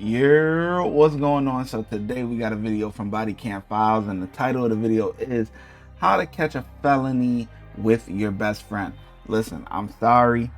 What's going on? So today we got a video from Body Cam Files, and the title of the video is How to Catch a Felony with Your Best Friend. Listen, I'm sorry.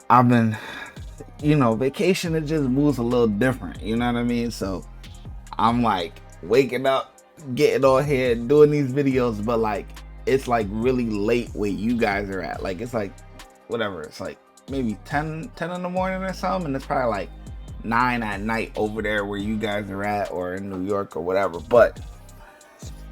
I've been, vacation, it just moves a little different, you know what I mean? So I'm like waking up, getting on here, doing these videos, but like it's like really late where you guys are at. Like it's like whatever, it's like maybe 10 in the morning or something, and it's probably like 9 at night over there where you guys are at, or in New York or whatever. But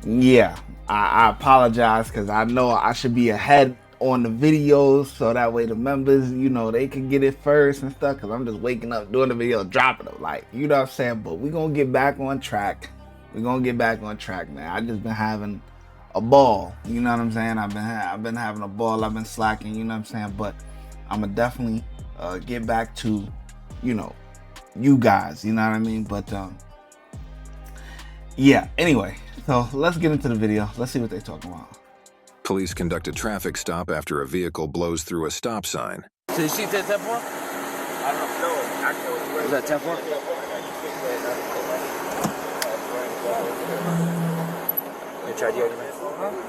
yeah, I apologize, because I know I should be ahead on the videos so that way the members, they can get it first and stuff, because I'm just waking up, doing the video, dropping them, like, you know what I'm saying? But we're gonna get back on track. We're gonna get back on track, man. I just been having a ball, you know what I'm saying? I've been having a ball. I've been slacking, you know what I'm saying? But I'm gonna definitely get back to you guys, you know what I mean? But yeah, anyway, so let's get into the video. Let's see what they're talking about. Police conduct a traffic stop after a vehicle blows through a stop sign. Did you see that 10-4? I don't know. Was that 10-4? You have your ID on you, man?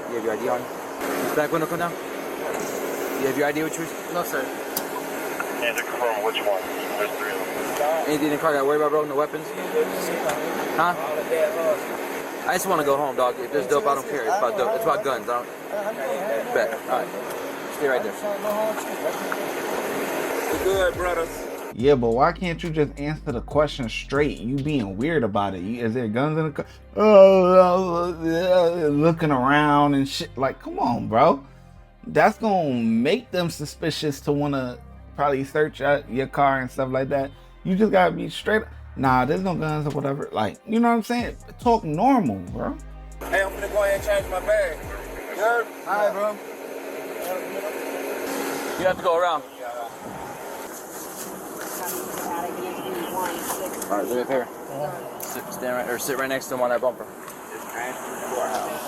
You have your ID on you? Back window come down? You have your ID with you? No, sir. And to confirm which one? There's 3 of them. Anything in the car got to worry about, bro? No weapons? Huh? I just want to go home, dog. If there's dope, I don't care. It's about dope. It's about guns. I don't... Bet. All right. Stay right there. We good, brothers. Yeah, but why can't you just answer the question straight? You being weird about it. Is there guns in the car? Looking around and shit. Like, come on, bro. That's gonna make them suspicious to want to probably search out your car and stuff like that. You just gotta be straight. Nah, there's no guns or whatever. Like, you know what I'm saying? Talk normal, bro. Hey, I'm gonna go ahead and change my bag. You heard? Hi, bro. You have to go around. All right, live up here. Sit right next to him on that bumper. Just came from the courthouse.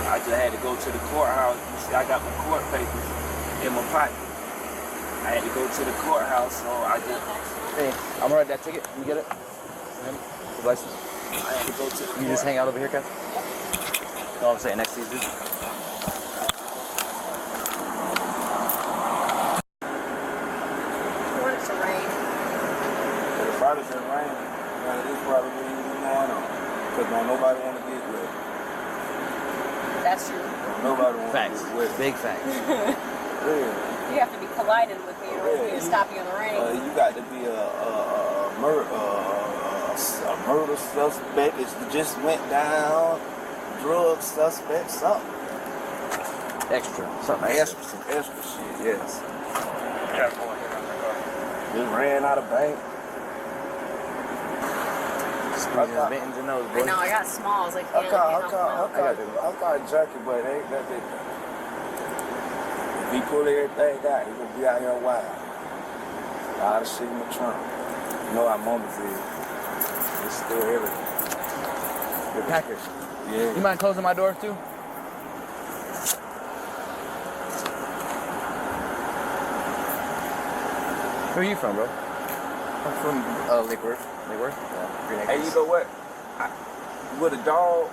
I just had to go to the courthouse. You see, I got my court papers in my pocket. I had to go to the courthouse, so I just... Hey, I'm gonna write that ticket. Can you get it? The license. I had to go to the You just hang out over here, Ken? No, I'm saying next to these dudes. What is the rain? But if I was in rain, this probably wouldn't even be going on. Because don't nobody want to get wet. That's true. Don't nobody want Facts. to get wet. Big facts. Yeah. You have to be colliding with me or to stop you in the rain. You got to be a murder suspect. It just went down. Drug suspect, something. Something extra. Some extra shit, yes. Just ran out of bank. Squeezing his mittens and those, I boy. know, I got smalls. I I can't. caught Junkie, but ain't that big. If he pull everything out, he gonna be out here a while. A lot of shit in the trunk. You know how moments is. It's still everything. The package. Yeah. You mind closing my doors too? Where are you from, bro? I'm from Lake Worth. Lake Worth? Yeah. Hey, you know what? With a dog,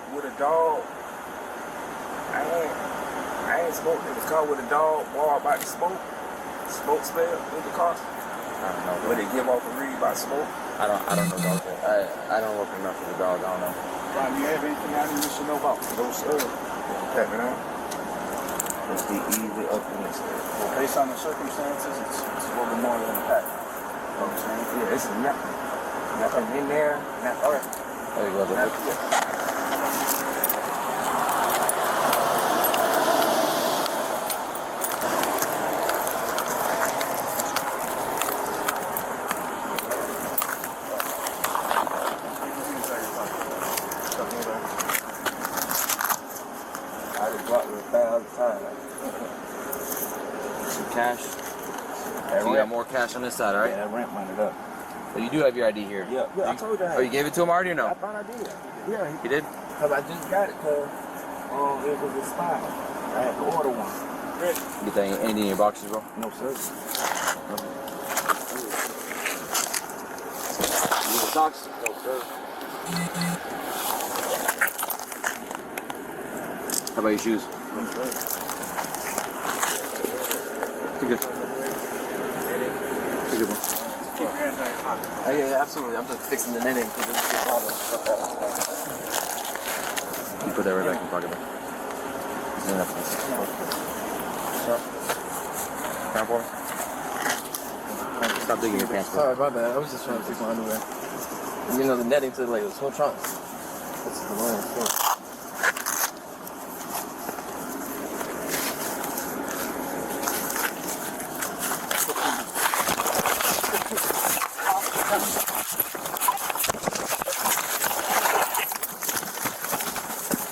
I ain't smoked in the car with a dog while about to smoke smell in the car. I don't know. When they give off a read by smoke. I don't know dogs. I don't work enough for the dog. I don't know. Brian, you have anything I need to know about? No, sir. Pat me down. Let's be easy up in this area. Well, based on the circumstances, it's a little bit more than a pack. You know what I'm saying? Yeah, it's nothing. Nothing in there. Nothing. All right. There you go. I just bought it 1,000 times. Some cash. You got more cash on this side, all right? Yeah, that rent money up. So you do have your ID here. Yeah, I told you. Oh, you gave it to him already or no? I thought I did. Yeah, You did? because I just got it because it was expired. I had to order one. You get that anything in your boxes, bro? No, sir. You need socks? No, sir. How about your shoes? No, sir. Too good. Too good, bro. Oh, yeah, absolutely. I'm just fixing the knitting because it's a problem. You put that right back in your pocket, bro. Crown for me? Stop digging your pants, bro. Sorry, my bad. I was just trying to fix my underwear. You know, the netting to like the swim trunks. This is the one.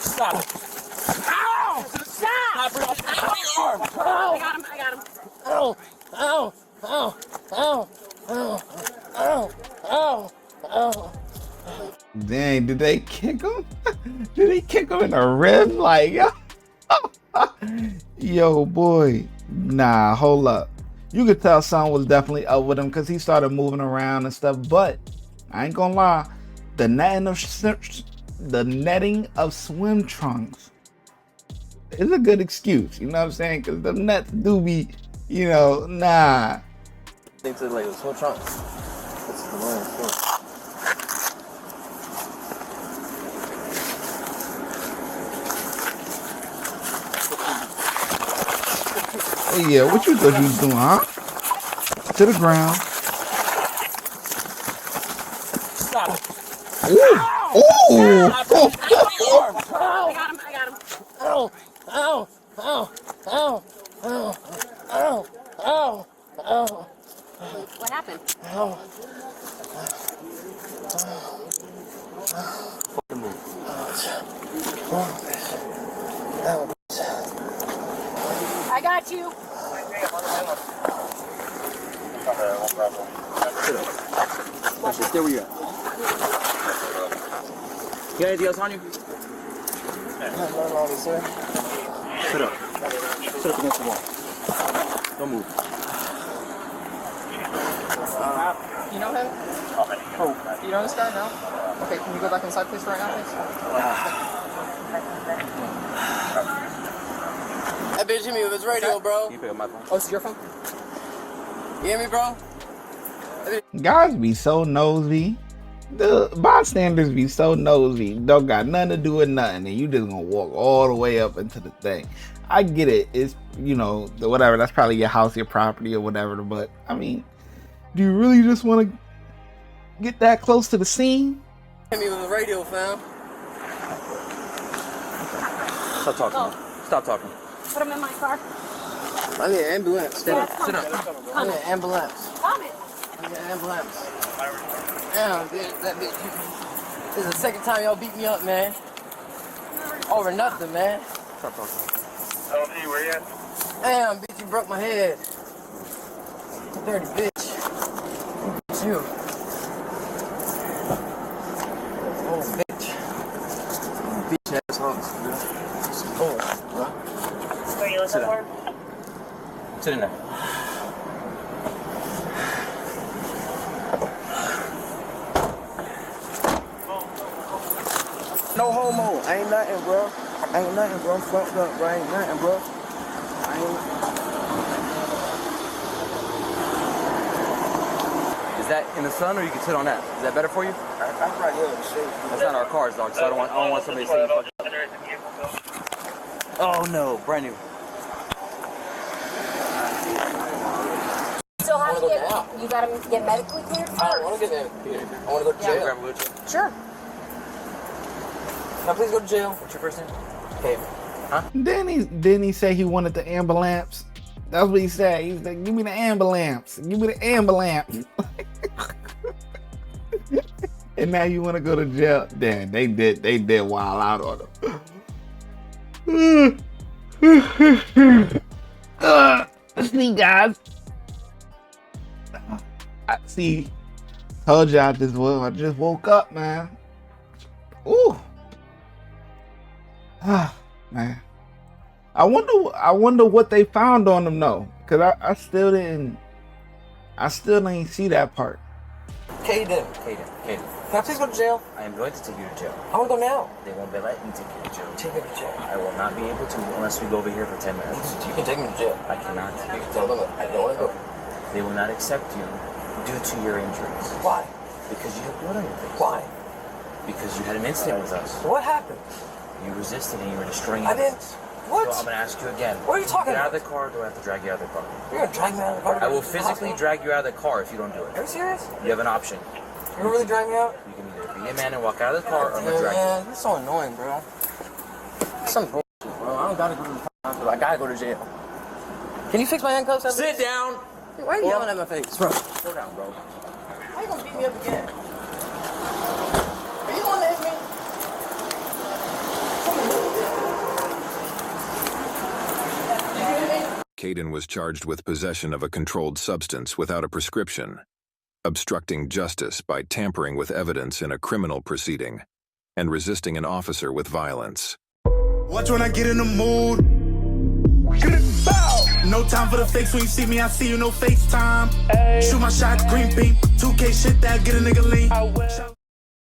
Stop it. Ow! Stop! Ow! I got him. I got him. Ow! Ow! Ow! Ow! Ow! Ow! Ow! Ow! Dang, did they kick him? Did they kick him in the ribs? Like, yo, boy. Nah, hold up. You could tell son was definitely up with him because he started moving around and stuff. But I ain't gonna lie, the netting of swim trunks is a good excuse. You know what I'm saying? Because the nets do be, you know, nah. Netting to like the swim trunks. This is the one. Oh yeah, what you thought you was doing, huh? To the ground. Stop it. Ooh. Ooh. I got him. I got him. Ow! Ow! Ow! Ow! Ow! Ow! Ow! Ow! What happened? Ow! I got you. Stay where you at. You got anything else on you? Nothing, sir. Sit up. Sit up against the wall. Don't move. You know him? You know this guy? No? Okay, can you go back inside please right now, please? That bitch hit me with his radio, bro. Can you pick up my phone? Oh, this is your phone? You hear me, bro? Guys be so nosy. The bystanders be so nosy. Don't got nothing to do with nothing, and you just gonna walk all the way up into the thing. I get it. It's, you know, whatever. That's probably your house, your property, or whatever. But I mean, do you really just want to get that close to the scene? Hit me with the radio, fam. Stop talking. Oh. Man. Stop talking. Put him in my car. I need an ambulance. Sit up. Sit up. I need an ambulance. Coming. I need an ambulance. Damn, bitch, that bitch. This is the second time y'all beat me up, man. Over nothing, man. Stop talking. LD, where you at? Damn, bitch, you broke my head. Dirty bitch. It's you. Oh, bitch. Bitch ass hoes, bro. Oh, bro. Where you looking for? Sit in there. No homo. I ain't nothing, bro. I ain't nothing, bro. I'm fucked up, bro. I ain't nothing, bro. I ain't. Is that in the sun, or you can sit on that? Is that better for you? I'm right here in the shade. That's not our cars, dog. So I don't want somebody to see you fucking. Oh no, brand new. So how do you get? You got him to get medically cleared I don't want first. to get there. I want to go to Yeah, jail. grab a wheelchair. Sure. Can I please go to jail? What's your first name? Okay. Didn't he say he wanted the ambulance? That's what he said. He's like, give me the ambulance. Give me the ambulance. And now you want to go to jail? Damn, they did wild out on him. See, guys. Told you I just woke up, man. Ooh. Ah, man. I wonder what they found on him though. Cause I still didn't see that part. Caden. Can I please go to jail? I am going to take you to jail. I want to go now. They won't be letting me take you to jail. Take me to jail. I will not be able to unless we go over here for 10 minutes. You can take me to jail. I cannot. You can tell them I don't want to go. They will not accept you due to your injuries. Why? Because you have blood on your face. Why? Because you had an incident with us. What happened? You resisted and you were destroying I didn't. evidence. What? So I'm going to ask you again. What are you talking Get out about? of the car, or do I have to drag you out of the car? You're going to drag me out of the car? I will physically drag you out of the car if you don't do it. Are you serious? You have an option. You're really dragging me out? You can either be a man and walk out of the car, or I'm going to drag Man, you're so annoying, bro. Some bullshit, bro. I don't gotta go to the hospital. I gotta go to jail. Can you fix my handcuffs? you. Sit down. Why are you yelling at my face, bro? Sit down, bro. How you gonna beat me up again? Are you the one that hit me? Caden was charged with possession of a controlled substance without a prescription, obstructing justice by tampering with evidence in a criminal proceeding, and resisting an officer with violence. Watch when I get in the mood. No time for the fakes. When you see me, I see you, no FaceTime. Shoot my shot, green beam. 2K shit that get a nigga lean.